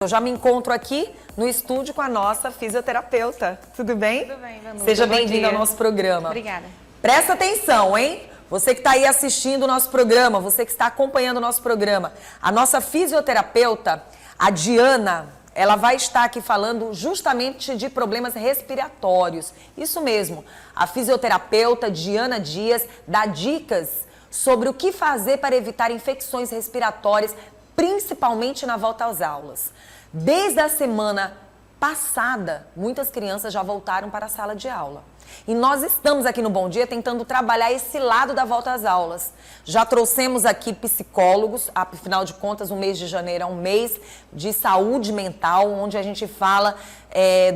Eu já me encontro aqui no estúdio com a nossa fisioterapeuta. Tudo bem? Tudo bem, Vanusa. Seja bem-vinda ao nosso programa. Obrigada. Presta atenção, hein? Você que está aí assistindo o nosso programa, você que está acompanhando o nosso programa. A nossa fisioterapeuta, a Diana, ela vai estar aqui falando justamente de problemas respiratórios. Isso mesmo, a fisioterapeuta Diana Dias dá dicas sobre o que fazer para evitar infecções respiratórias, principalmente na volta às aulas. Desde a semana passada, muitas crianças já voltaram para a sala de aula. E nós estamos aqui no Bom Dia tentando trabalhar esse lado da volta às aulas. Já trouxemos aqui psicólogos, afinal de contas o mês de janeiro é um mês de saúde mental, onde a gente fala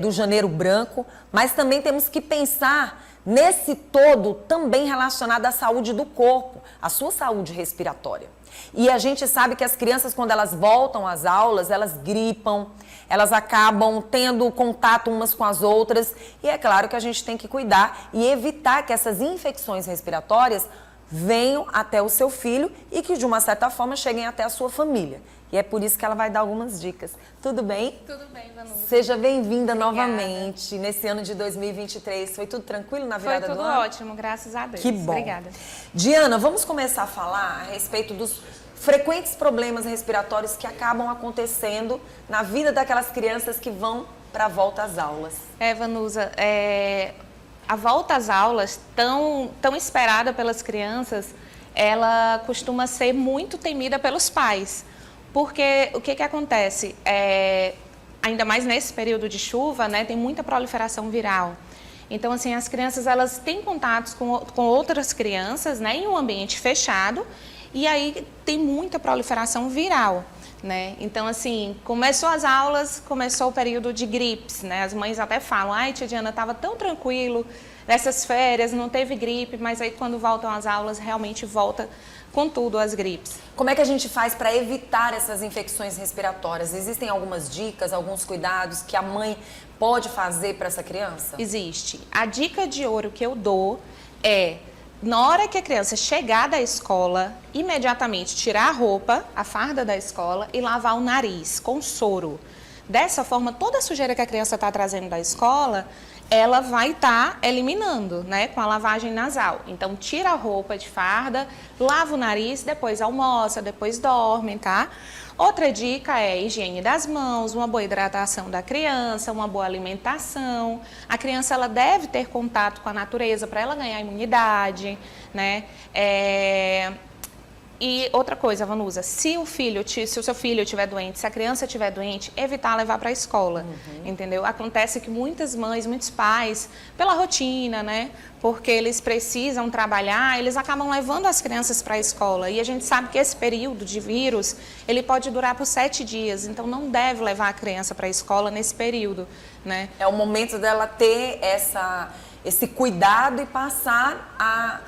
do janeiro branco, mas também temos que pensar nesse todo também relacionado à saúde do corpo, à sua saúde respiratória. E a gente sabe que as crianças, quando elas voltam às aulas, elas gripam, elas acabam tendo contato umas com as outras. E é claro que a gente tem que cuidar e evitar que essas infecções respiratórias venham até o seu filho e que, de uma certa forma, cheguem até a sua família. E é por isso que ela vai dar algumas dicas. Tudo bem? Tudo bem, Vanusa. Seja bem-vinda novamente nesse ano de 2023. Foi tudo tranquilo na virada do ano? Foi tudo ótimo, graças a Deus. Que bom. Obrigada. Diana, vamos começar a falar a respeito dos frequentes problemas respiratórios que acabam acontecendo na vida daquelas crianças que vão para a volta às aulas. Vanusa, a volta às aulas, tão esperada pelas crianças, ela costuma ser muito temida pelos pais. Porque o que acontece? Ainda mais nesse período de chuva, né, tem muita proliferação viral. Então, assim, as crianças elas têm contatos com outras crianças, né, em um ambiente fechado, e aí tem muita proliferação viral, né? Então, assim, começou as aulas, começou o período de gripes, né? As mães até falam, ai, tia Diana, estava tão tranquilo nessas férias, não teve gripe, mas aí quando voltam às aulas, realmente volta com tudo as gripes. Como é que a gente faz para evitar essas infecções respiratórias? Existem algumas dicas, alguns cuidados que a mãe pode fazer para essa criança? Existe. A dica de ouro que eu dou é, na hora que a criança chegar da escola, imediatamente tirar a roupa, a farda da escola e lavar o nariz com soro. Dessa forma, toda a sujeira que a criança está trazendo da escola, ela vai estar eliminando, né, com a lavagem nasal. Então, tira a roupa de farda, lava o nariz, depois almoça, depois dorme, tá? Outra dica é higiene das mãos, uma boa hidratação da criança, uma boa alimentação. A criança ela deve ter contato com a natureza para ela ganhar imunidade, né? E outra coisa, Vanusa, se o seu filho estiver doente, se a criança estiver doente, evitar levar para a escola, entendeu? Acontece que muitas mães, muitos pais, pela rotina, né? Porque eles precisam trabalhar, eles acabam levando as crianças para a escola. E a gente sabe que esse período de vírus, ele pode durar por 7 dias. Então, não deve levar a criança para a escola nesse período, né? É o momento dela ter esse cuidado e passar a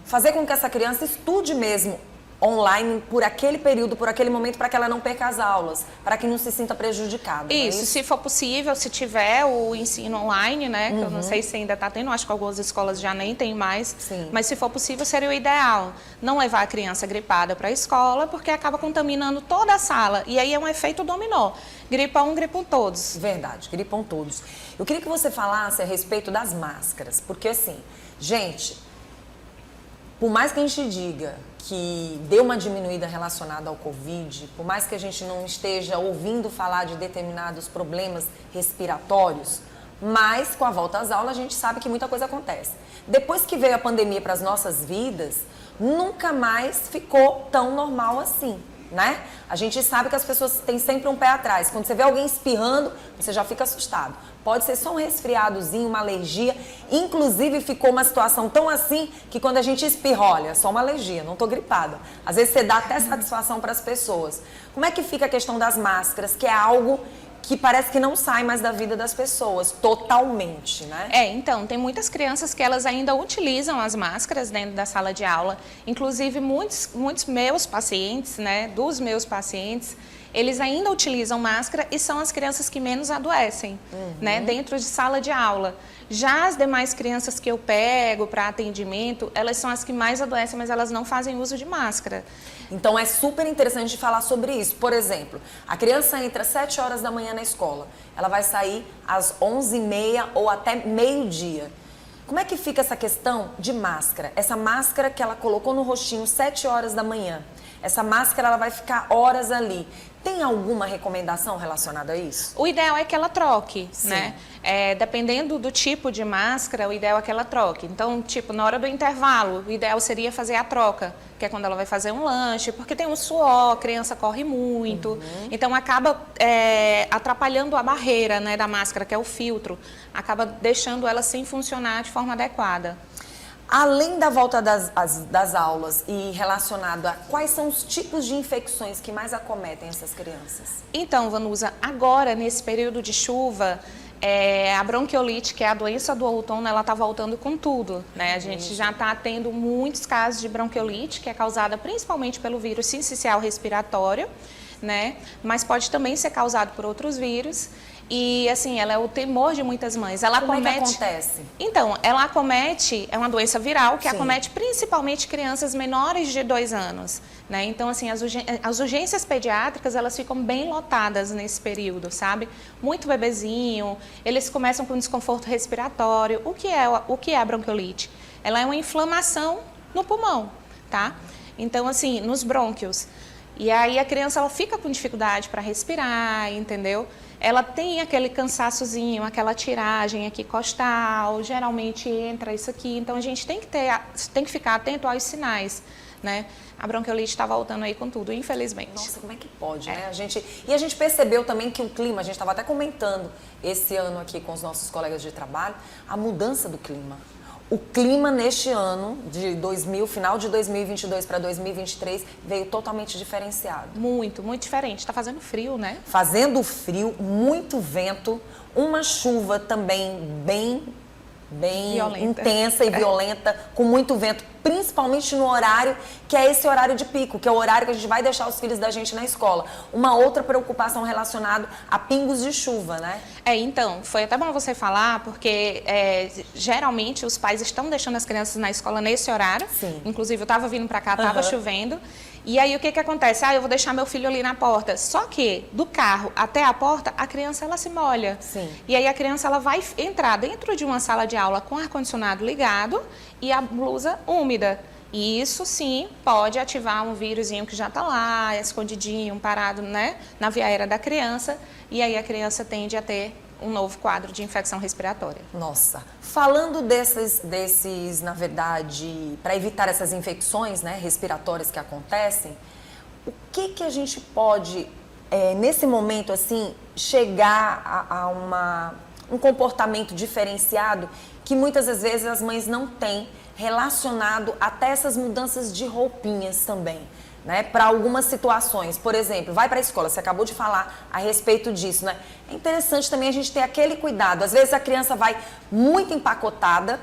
fazer com que essa criança estude mesmo online por aquele período, por aquele momento, para que ela não perca as aulas, para que não se sinta prejudicada. Isso, se for possível, se tiver o ensino online, né, que eu não sei se ainda está tendo, acho que algumas escolas já nem tem mais, Sim. Mas se for possível, seria o ideal. Não levar a criança gripada para a escola, porque acaba contaminando toda a sala, e aí é um efeito dominó. Gripa um, gripam todos. Verdade, gripam todos. Eu queria que você falasse a respeito das máscaras, porque assim, gente, por mais que a gente diga que deu uma diminuída relacionada ao Covid, por mais que a gente não esteja ouvindo falar de determinados problemas respiratórios, mas com a volta às aulas a gente sabe que muita coisa acontece. Depois que veio a pandemia para as nossas vidas, nunca mais ficou tão normal assim, né? A gente sabe que as pessoas têm sempre um pé atrás. Quando você vê alguém espirrando, você já fica assustado. Pode ser só um resfriadozinho, uma alergia. Inclusive, ficou uma situação tão assim que quando a gente espirra, olha, só uma alergia, não tô gripada. Às vezes você dá até satisfação para as pessoas. Como é que fica a questão das máscaras, que é algo que parece que não sai mais da vida das pessoas, totalmente, né? Então, tem muitas crianças que elas ainda utilizam as máscaras dentro da sala de aula. Inclusive, muitos meus pacientes, né, dos meus pacientes, eles ainda utilizam máscara e são as crianças que menos adoecem, né, dentro de sala de aula. Já as demais crianças que eu pego para atendimento, elas são as que mais adoecem, mas elas não fazem uso de máscara. Então é super interessante de falar sobre isso. Por exemplo, a criança entra às 7 horas da manhã na escola, ela vai sair às 11h30 ou até meio-dia. Como é que fica essa questão de máscara? Essa máscara que ela colocou no rostinho 7 horas da manhã, essa máscara ela vai ficar horas ali. Tem alguma recomendação relacionada a isso? O ideal é que ela troque, né? Dependendo do tipo de máscara, o ideal é que ela troque. Então, tipo, na hora do intervalo, o ideal seria fazer a troca, que é quando ela vai fazer um lanche, porque tem um suor, a criança corre muito. Então, acaba atrapalhando a barreira, né, da máscara, que é o filtro. Acaba deixando ela sem funcionar de forma adequada. Além da volta das aulas e relacionado a quais são os tipos de infecções que mais acometem essas crianças? Então, Vanusa, agora, nesse período de chuva, a bronquiolite, que é a doença do outono, ela está voltando com tudo, né? A gente já está tendo muitos casos de bronquiolite, que é causada principalmente pelo vírus sincicial respiratório, né? Mas pode também ser causado por outros vírus. E, assim, ela é o temor de muitas mães. Ela Como acomete... é que acontece? Então, ela acomete, é uma doença viral que Sim. acomete principalmente crianças menores de 2 anos, né? Então, assim, as urgências pediátricas, elas ficam bem lotadas nesse período, sabe? Muito bebezinho, eles começam com desconforto respiratório. O que é a bronquiolite? Ela é uma inflamação no pulmão, tá? Então, assim, nos brônquios. E aí a criança, ela fica com dificuldade para respirar, entendeu? Ela tem aquele cansaçozinho, aquela tiragem aqui costal, geralmente entra isso aqui. Então, a gente tem que ficar atento aos sinais, né? A bronquiolite está voltando aí com tudo, infelizmente. Nossa, como é que pode, né? A gente percebeu também que o clima, a gente estava até comentando esse ano aqui com os nossos colegas de trabalho, a mudança do clima. O clima neste ano, final de 2022 para 2023, veio totalmente diferenciado. Muito, muito diferente. Está fazendo frio, né? Fazendo frio, muito vento, uma chuva também bem Violenta. intensa e violenta, com muito vento, principalmente no horário, que é esse horário de pico, que é o horário que a gente vai deixar os filhos da gente na escola. Uma outra preocupação relacionada a pingos de chuva, né? Então, foi até bom você falar, porque geralmente os pais estão deixando as crianças na escola nesse horário. Sim. Inclusive, eu estava vindo para cá, estava chovendo. E aí, o que acontece? Eu vou deixar meu filho ali na porta. Só que, do carro até a porta, a criança, ela se molha. Sim. E aí, a criança, ela vai entrar dentro de uma sala de aula com ar-condicionado ligado e a blusa úmida. E isso, sim, pode ativar um vírusinho que já está lá, escondidinho, parado, né, na via aérea da criança. E aí, a criança tende a ter um novo quadro de infecção respiratória. Nossa, falando desses, na verdade, para evitar essas infecções, né, respiratórias que acontecem, o que a gente pode, nesse momento, assim, chegar a um comportamento diferenciado que muitas das vezes as mães não têm, relacionado até essas mudanças de roupinhas também, né? Para algumas situações, por exemplo, vai para a escola, você acabou de falar a respeito disso, né? É interessante também a gente ter aquele cuidado. Às vezes a criança vai muito empacotada,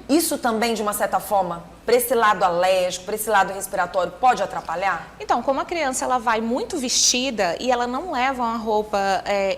isso também, de uma certa forma, para esse lado alérgico, para esse lado respiratório, pode atrapalhar? Então, como a criança ela vai muito vestida e ela não leva uma roupa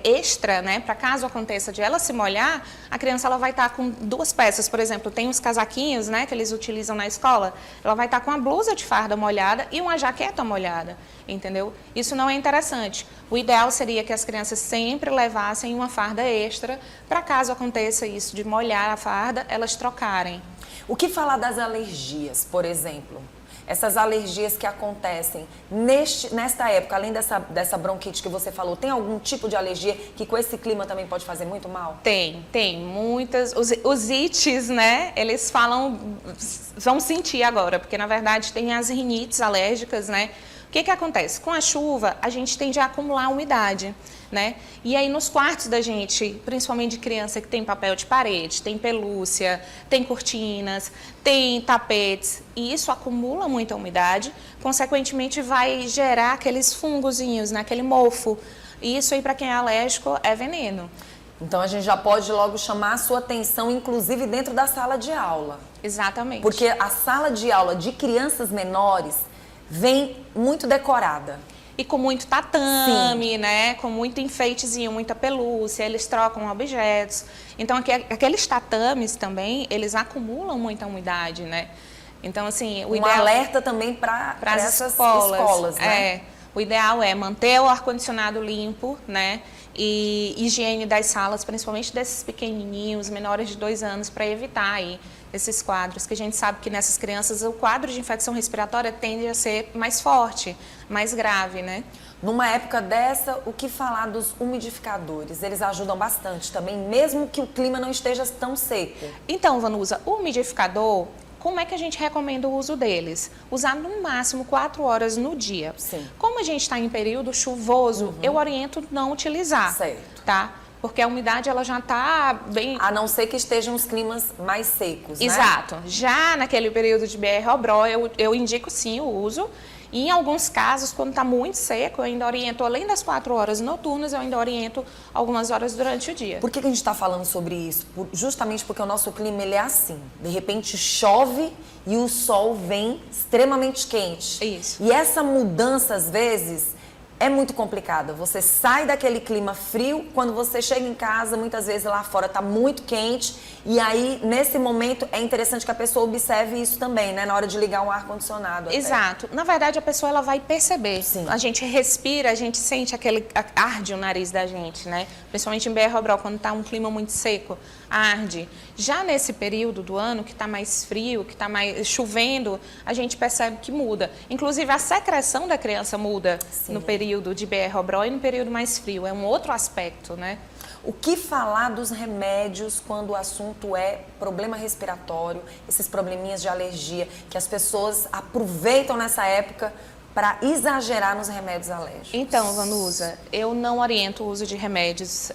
extra, né, para caso aconteça de ela se molhar, a criança ela vai estar com 2 peças, por exemplo, tem os casaquinhos, né, que eles utilizam na escola, ela vai estar com a blusa de farda molhada e uma jaqueta molhada, entendeu? Isso não é interessante. O ideal seria que as crianças sempre levassem uma farda extra, para caso aconteça isso de molhar a farda, elas trocarem. O que falar das alergias, por exemplo? Essas alergias que acontecem nesta época, além dessa bronquite que você falou, tem algum tipo de alergia que com esse clima também pode fazer muito mal? Tem muitas. Os ites, né, eles vão sentir agora, porque na verdade tem as rinites alérgicas, né? O que acontece? Com a chuva, a gente tende a acumular umidade, né? E aí nos quartos da gente, principalmente de criança que tem papel de parede, tem pelúcia, tem cortinas, tem tapetes, e isso acumula muita umidade, consequentemente vai gerar aqueles fungozinhos, né? Aquele mofo. E isso aí, para quem é alérgico, é veneno. Então a gente já pode logo chamar a sua atenção, inclusive dentro da sala de aula. Exatamente. Porque a sala de aula de crianças menores vem muito decorada. e com muito tatame, né? Com muito enfeitezinho, muita pelúcia, eles trocam objetos. Então, aqueles tatames também, eles acumulam muita umidade, né? Então, assim, o ideal... alerta também para essas escolas, né? O ideal é manter o ar-condicionado limpo, né? E higiene das salas, principalmente desses pequenininhos, menores de 2 anos, para evitar aí esses quadros, que a gente sabe que nessas crianças o quadro de infecção respiratória tende a ser mais forte, mais grave, né? Numa época dessa, o que falar dos umidificadores? Eles ajudam bastante também, mesmo que o clima não esteja tão seco. Então, Vanusa, o umidificador, como é que a gente recomenda o uso deles? Usar no máximo 4 horas no dia. Sim. Como a gente está em período chuvoso, eu oriento não utilizar. Certo. Tá? Porque a umidade ela já está bem... A não ser que estejam os climas mais secos, né? Exato. Já naquele período de BR-Obró, eu indico sim o uso. E em alguns casos, quando está muito seco, eu ainda oriento, além das 4 horas noturnas, eu ainda oriento algumas horas durante o dia. Por que a gente está falando sobre isso? Justamente porque o nosso clima ele é assim. De repente chove e o sol vem extremamente quente. Isso. E essa mudança, às vezes, é muito complicada. Você sai daquele clima frio, quando você chega em casa, muitas vezes lá fora está muito quente. E aí, nesse momento, é interessante que a pessoa observe isso também, né? Na hora de ligar um ar-condicionado. Exato. Na verdade, a pessoa ela vai perceber. Sim. A gente respira, a gente sente aquele... Arde o nariz da gente, né? Principalmente em BR-Obró, quando está um clima muito seco, arde. Já nesse período do ano, que está mais frio, que está mais chovendo, a gente percebe que muda. Inclusive, a secreção da criança muda. Sim. No período de BR-Obró e no período mais frio. É um outro aspecto, né? O que falar dos remédios quando o assunto é problema respiratório, esses probleminhas de alergia, que as pessoas aproveitam nessa época para exagerar nos remédios alérgicos? Então, Vanusa, eu não oriento o uso de remédios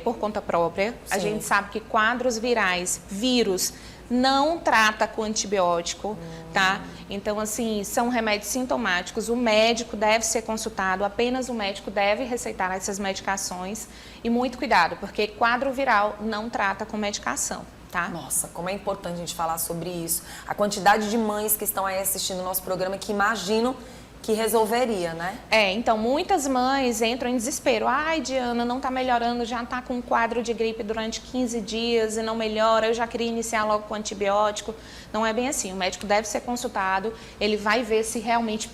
por conta própria. Sim. A gente sabe que quadros virais, vírus, não trata com antibiótico, tá? Então, assim, são remédios sintomáticos. O médico deve ser consultado, apenas o médico deve receitar essas medicações. E muito cuidado, porque quadro viral não trata com medicação, tá? Nossa, como é importante a gente falar sobre isso. A quantidade de mães que estão aí assistindo o nosso programa que imaginam que resolveria, né? Então muitas mães entram em desespero. Ai, Diana, não tá melhorando, já tá com um quadro de gripe durante 15 dias e não melhora, eu já queria iniciar logo com antibiótico. Não é bem assim, o médico deve ser consultado, ele vai ver se realmente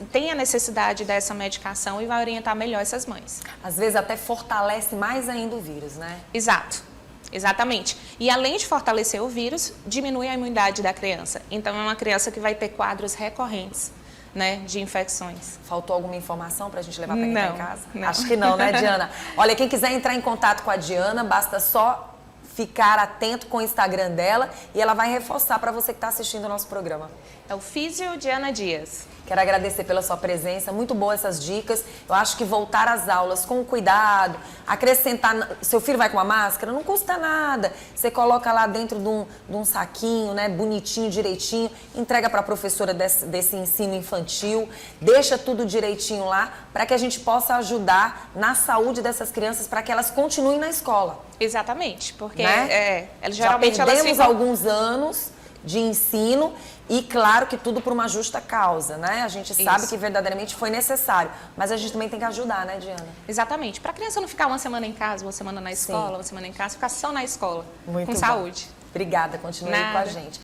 tem a necessidade dessa medicação e vai orientar melhor essas mães. Às vezes até fortalece mais ainda o vírus, né? Exato. Exatamente. E além de fortalecer o vírus, diminui a imunidade da criança. Então é uma criança que vai ter quadros recorrentes, né, de infecções. Faltou alguma informação para a gente levar para quem está em casa? Não. Acho que não, né, Diana? Olha, quem quiser entrar em contato com a Diana, basta só ficar atento com o Instagram dela e ela vai reforçar para você que está assistindo o nosso programa. É o Físio Diana Dias. Quero agradecer pela sua presença, muito boas essas dicas. Eu acho que voltar às aulas com cuidado, acrescentar... Seu filho vai com uma máscara? Não custa nada. Você coloca lá dentro de um saquinho, né, bonitinho, direitinho, entrega para a professora desse ensino infantil, deixa tudo direitinho lá para que a gente possa ajudar na saúde dessas crianças para que elas continuem na escola. Exatamente, porque né? geralmente já perdemos elas ficam... alguns anos de ensino e claro que tudo por uma justa causa, né? A gente sabe que verdadeiramente foi necessário, mas a gente também tem que ajudar, né, Diana? Exatamente. Para a criança não ficar uma semana em casa, uma semana na escola, uma semana em casa, ficar só na escola, muito com bom. saúde. Obrigada, continue aí com a gente.